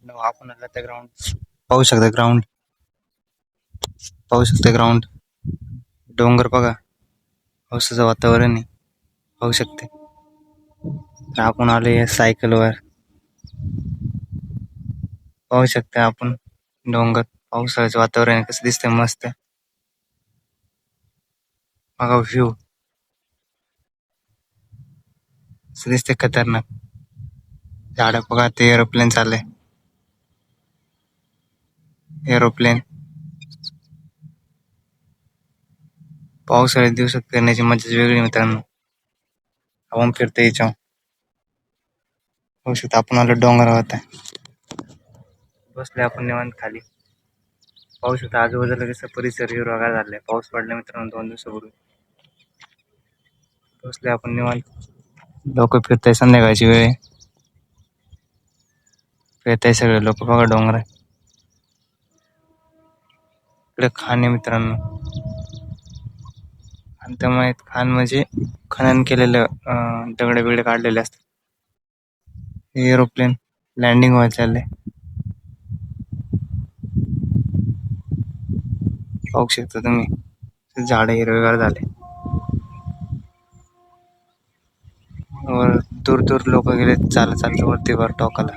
आपण आला त्या ग्राउंड पाहू शकता ग्राउंड डोंगर बघा. पावसाचं वातावरण आहे, पाहू शकते. तर आपण आलो या सायकलवर. पाहू शकता आपण डोंगर, पावसाळ्याचं वातावरण आहे, कसं दिसतंय मस्त. बघा व्ह्यू कसं दिसतंय खतरनाक. झाडं बघा, ते एरोप्लेन चाललंय. एरोप्लेन पावसाळ्यात दिवसात फिरण्याची मजाच वेगळी मित्रांनो. हवा फिरते याच्यावर. पाहू शकता आपण आलो डोंगरावर आता. बसले आपण निवांत खाली. पाहू शकता आजूबाजूला कसं परिसर हिरवागार झालाय. पाऊस पडला मित्रांनो 2 दिवसापूर्वी. बसले आपण निवांत. लोक फिरताय, संध्याकाळची वेळ आहे. फिरताय सगळे लोक बघा डोंगरात. इकडे खान आहे मित्रांनो. आणि खान म्हणजे खनन केलेलं दगड बिगडे काढलेले असतात. एरोप्लेन लँडिंग व्हायला चाललंय. पाहू शकता तुम्ही, झाड हिरवेगार झाले. वर दूर दूर लोक गेले चालत चालत वरती वर टोकाला.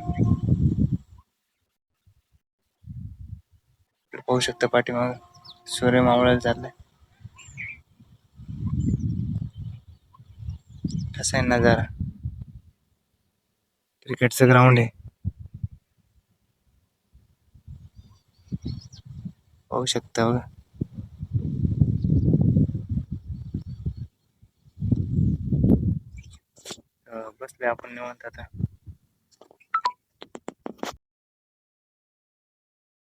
पाहू शकता पाठीमाग सूर्य मावळायला चाललाय. कसा आहे नजारा. क्रिकेटचं ग्राउंड आहे, पाहू शकता बघा. बसले आपण निवांत आता.